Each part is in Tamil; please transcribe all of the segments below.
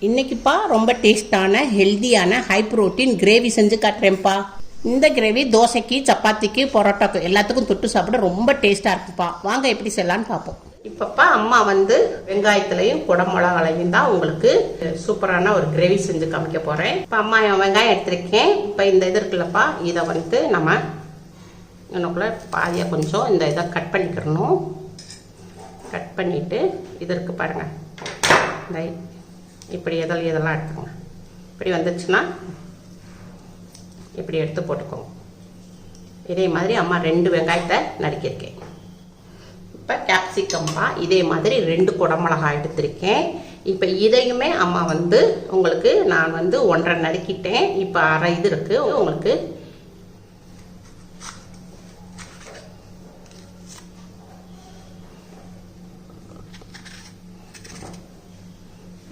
இன்னைக்குப்பா ரொம்ப டேஸ்டான ஹெல்தியான ஹை புரோட்டீன் கிரேவி செஞ்சு காட்டுறேன்ப்பா. இந்த கிரேவி தோசைக்கு, சப்பாத்திக்கு, பரோட்டாக்கு எல்லாத்துக்கும் தொட்டு சாப்பிட ரொம்ப டேஸ்டா இருக்குப்பா. வாங்க எப்படி செய்யலான்னு பார்ப்போம். இப்பப்பா அம்மா வெங்காயத்திலையும் குடமிளகாலையும் தான் உங்களுக்கு சூப்பரான ஒரு கிரேவி செஞ்சு காமிக்க போறேன். இப்போ அம்மா வெங்காயம் எடுத்திருக்கேன். இப்போ இந்த இது இருக்குல்லப்பா, இதை நம்ம எனக்குள்ள பாதியா கொஞ்சம் இந்த இதை கட் பண்ணிக்கிறணும். கட் பண்ணிட்டு இது இருக்கு பாருங்க, இந்த இப்படி இதெல்லாம் எடுத்துக்கோங்க. இப்படி வந்துச்சுன்னா இப்படி எடுத்து போட்டுக்கோங்க. இதே மாதிரி அம்மா 2 வெங்காயத்தை நறுக்கியிருக்கேன். இப்போ கேப்சிகம்பா இதே மாதிரி 2 குடமிளகாய் எடுத்திருக்கேன். இப்போ இதையுமே அம்மா உங்களுக்கு நான் 1.5 நறுக்கிட்டேன். இப்போ அரை இது இருக்கு உங்களுக்கு.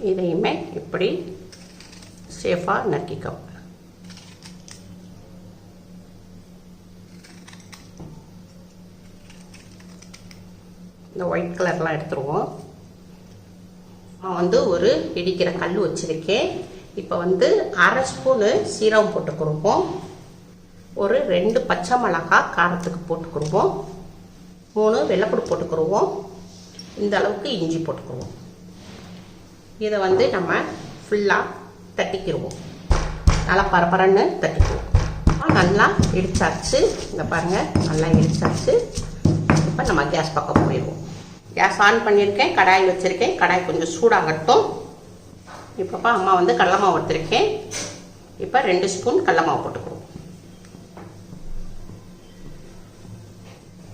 இதையுமே இப்படி சேஃபாக நறுக்கிக்கோங்க. இந்த ஒயிட் கலர்லாம் எடுத்துருவோம். நான் ஒரு இடிக்கிற கல் வச்சுருக்கேன். இப்போ 1/2 ஸ்பூனு சீரகம் போட்டுக்கிடுவோம். ஒரு 2 பச்சை மிளகாய் காரத்துக்கு போட்டுக்கிடுவோம். 3 வெள்ளைப்பூடு போட்டுக்கிடுவோம். இந்த அளவுக்கு இஞ்சி போட்டுக்கிடுவோம். இதை நம்ம ஃபுல்லாக தட்டிக்கிடுவோம். நல்லா பரபரன்னு தட்டிக்குவோம். நல்லா இடிச்சாச்சு. இங்கே பாருங்கள், நல்லா இடிச்சாச்சு. இப்போ நம்ம கேஸ் பக்கம் போயிடுவோம். கேஸ் ஆன் பண்ணியிருக்கேன். கடாய் வச்சுருக்கேன். கடாய் கொஞ்சம் சூடாகட்டும். இப்போப்பா அம்மா கடலை மாவு எடுத்துருக்கேன். இப்போ 2 ஸ்பூன் கடலை மாவு போட்டுக்குவோம்.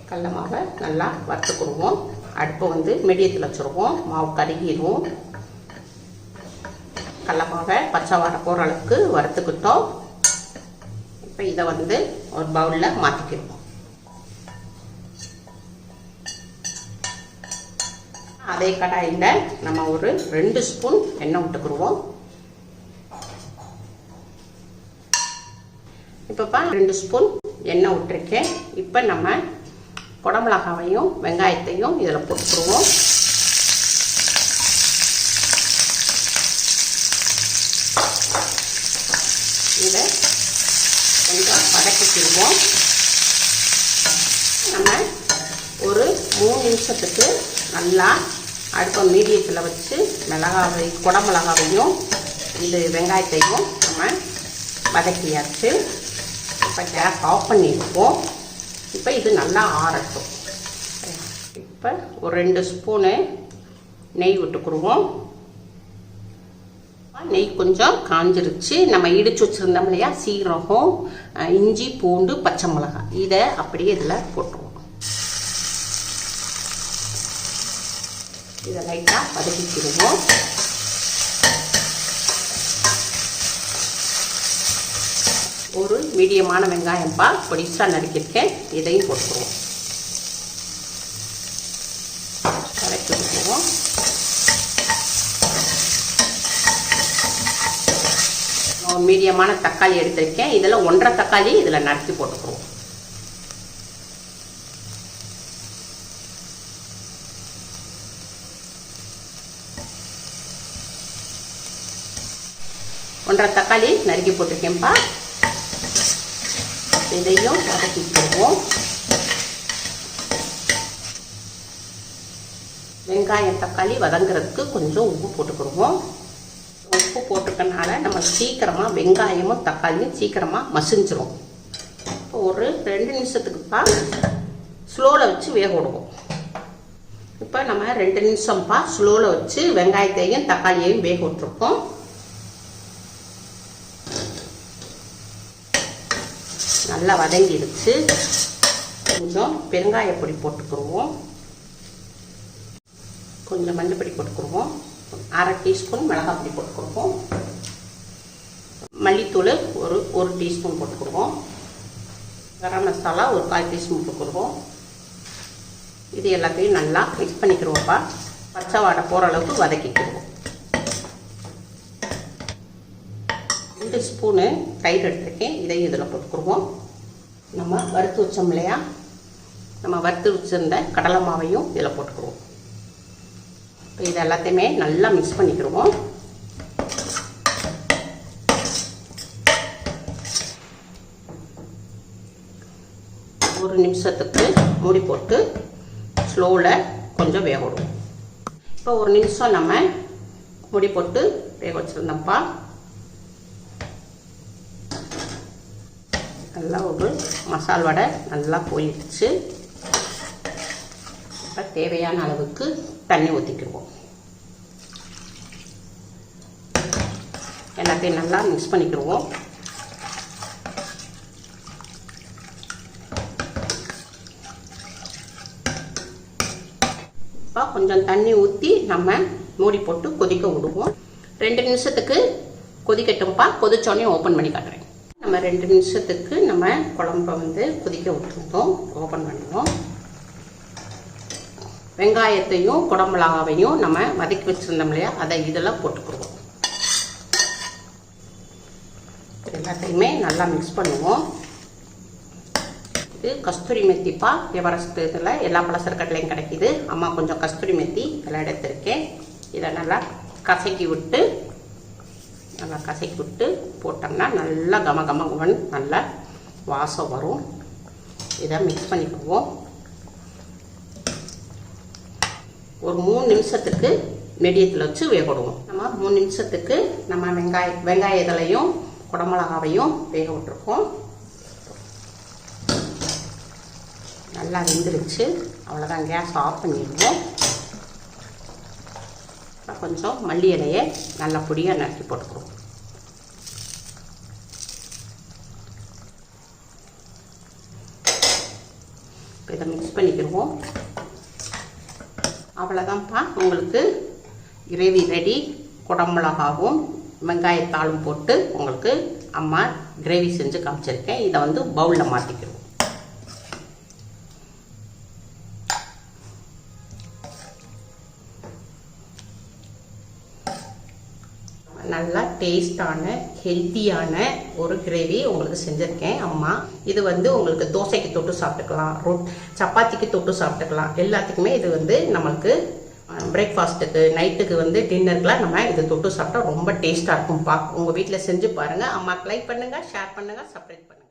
கடலை மாவை நல்லா வறுத்துக்குருவோம். அடுப்பை மீடியத்தில் வச்சுருவோம். மாவு கருகிடுவோம். கடலை மாவை பச்சை வாடை போகிற அளவுக்கு வறுத்துக்கிட்டோம். இப்போ இதை ஒரு பவுலில் மாற்றிக்கிடுவோம். அதே கடாயில் நம்ம ஒரு 2 ஸ்பூன் எண்ணெய் விட்டுக்கிடுவோம். இப்போப்பா 2 ஸ்பூன் எண்ணெய் விட்டுருக்கேன். இப்போ நம்ம குடமிளகாவையும் வெங்காயத்தையும் இதில் போட்டுக்கிடுவோம். இதை கொஞ்சம் வதக்கிக்கிடுவோம். நம்ம ஒரு 3 நிமிஷத்துக்கு நல்லா அடுப்பை மீடியத்தில் வச்சு குடமிளகாவையும் இது வெங்காயத்தையும் நம்ம வதக்கியாச்சு. இப்போ கேஸ் ஆஃப் பண்ணிடுவோம். இப்போ இது நல்லா ஆறட்டும். இப்போ ஒரு 2 ஸ்பூனு நெய் விட்டுக்குருவோம். நெய் கொஞ்சம் காஞ்சிருச்சு. நம்ம இடிச்சு வச்சுருந்தோம் இல்லையா, சீரகம், இஞ்சி, பூண்டு, பச்சை மிளகாய், இதை அப்படியே இதில் போட்டுருவோம். இதை லைட்டாக வதக்கிக்கிடுவோம். ஒரு மீடியமான வெங்காயம்பா பொடிசாக நறுக்கியிருக்கேன். இதையும் போட்டுருவோம். வதக்கி விட்டுருவோம். மீடியமான தக்காளி எடுத்திருக்கேன். இதில் 1.5 தக்காளி இதில் நறுக்கி போட்டுக்குவோம். ஒன்றரை தக்காளி நறுக்கி போட்டிருக்கேன்ப்பா. இதையும் வதக்கிக்குவோம். வெங்காயம் தக்காளி வதங்குறதுக்கு கொஞ்சம் உப்பு போட்டுக்கிடுவோம். உப்பு போட்டிருக்கனால நம்ம சீக்கிரமாக வெங்காயமும் தக்காளியும் சீக்கிரமாக மசிஞ்சிரும். இப்போ ஒரு 2 நிமிஷத்துக்குப்பா ஸ்லோவில் வச்சு வேக விடுவோம். இப்போ நம்ம 2 நிமிஷம்ப்பா ஸ்லோவில் வச்சு வெங்காயத்தையும் தக்காளியையும் வேக விட்டுருக்கோம். நல்லா வதங்கிடுச்சு. கொஞ்சம் பெருங்காயப்பொடி போட்டுக்கிடுவோம். கொஞ்சம் மஞ்சப்பொடி போட்டுக்கிடுவோம். 1/2 டீஸ்பூன் மிளகாய் பொடி போட்டுக்கிடுவோம். மல்லித்தூள் ஒரு டீஸ்பூன் போட்டுக்கிடுவோம். கரம் மசாலா ஒரு 1/4 டீஸ்பூன் போட்டுக்கிடுவோம். இது எல்லாத்தையும் நல்லா மிக்ஸ் பண்ணிக்கிடுவோம்ப்பா. பச்சை வாடை போகிற அளவுக்கு வதக்கிக்கிடுவோம். 2 ஸ்பூனு தயிர் எடுத்துருக்கேன். இதையும் இதில் போட்டுக்கிடுவோம். நம்ம வறுத்து வச்சோம் இல்லையா, நம்ம வறுத்து வச்சுருந்த கடலை மாவையும் இதில் போட்டுக்கிடுவோம். இப்போ இது எல்லாத்தையுமே நல்லா மிக்ஸ் பண்ணிக்கிடுவோம். 1 நிமிஷத்துக்கு மூடி போட்டு ஸ்லோவில் கொஞ்சம் வேக விடுவோம். இப்போ 1 நிமிஷம் நம்ம மூடி போட்டு வேக வச்சுருந்தோம்ப்பா. நல்லா ஒரு மசால் வடை நல்லா போயிடுச்சு. இப்போ தேவையான அளவுக்கு தண்ணி ஊற்றிக்கிடுவோம். எல்லாத்தையும் நல்லா மிக்ஸ் பண்ணிக்கிடுவோம். இப்போ கொஞ்சம் தண்ணி ஊற்றி நம்ம மூடி போட்டு கொதிக்க விடுவோம். 2 நிமிஷத்துக்கு கொதிக்கட்டும்ப்பா. கொதிச்சோடனே ஓப்பன் பண்ணி காட்டுறேன். நம்ம 2 நிமிஷத்துக்கு நம்ம குழம்ப கொதிக்க விட்டுருந்தோம். ஓப்பன் பண்ணுவோம். வெங்காயத்தையும் குடமிளகாவையும் நம்ம வதக்கி வச்சுருந்தோம் இல்லையா, அதை இதெல்லாம் போட்டுக்குருவோம். எல்லாத்தையுமே நல்லா மிக்ஸ் பண்ணுவோம். இது கஸ்தூரி மெத்திப்பா. எவரெஸ்ட் இதில் எல்லா பலசரக்கடையிலையும் கிடைக்கிது. அம்மா கொஞ்சம் கஸ்தூரி மெத்தி எல்லாம் எடுத்திருக்கேன். இதை நல்லா கசக்கி விட்டு போட்டோம்னா நல்லா கமகமன்னு நல்லா வாசம் வரும். இதை மிக்ஸ் பண்ணிக்குவோம். ஒரு 3 நிமிஷத்துக்கு மீடியத்தில் வச்சு வேக விடுவோம். நம்ம 3 நிமிஷத்துக்கு நம்ம வெங்காய இதழையும் குடமிளகாவையும் வேக விட்டுருக்கோம். நல்லா வெந்துருச்சு. அவ்வளோதான், கேஸ் ஆஃப் பண்ணிடுவோம். கொஞ்சம் மல்லி இலையை நல்லா பொடியாக நறுக்கி போட்டுக்குவோம். இப்போ இதை மிக்ஸ் பண்ணிக்கிடுவோம். அவ்வளோதான்ப்பா, உங்களுக்கு கிரேவி ரெடி. குடமிளகாவும் வெங்காயத்தாளும் போட்டு உங்களுக்கு அம்மா கிரேவி செஞ்சு காமிச்சிருக்கேன். இதை பவுலில் மாற்றிக்கிடுவோம். நல்லா டேஸ்டான ஹெல்த்தியான ஒரு கிரேவி உங்களுக்கு செஞ்சுருக்கேன் அம்மா. இது உங்களுக்கு தோசைக்கு தொட்டு சாப்பிட்டுக்கலாம், சப்பாத்திக்கு தொட்டு சாப்பிட்டுக்கலாம். எல்லாத்துக்குமே இது நம்மளுக்கு பிரேக்ஃபாஸ்ட்டுக்கு, நைட்டுக்கு டின்னருக்குலாம் நம்ம இது தொட்டு சாப்பிட்டா ரொம்ப டேஸ்ட்டாக இருக்கும்ப்பா. உங்கள் வீட்டில் செஞ்சு பாருங்கள். அம்மாவுக்கு லைக் பண்ணுங்கள், ஷேர் பண்ணுங்கள், சப்ஸ்கிரைப் பண்ணுங்கள்.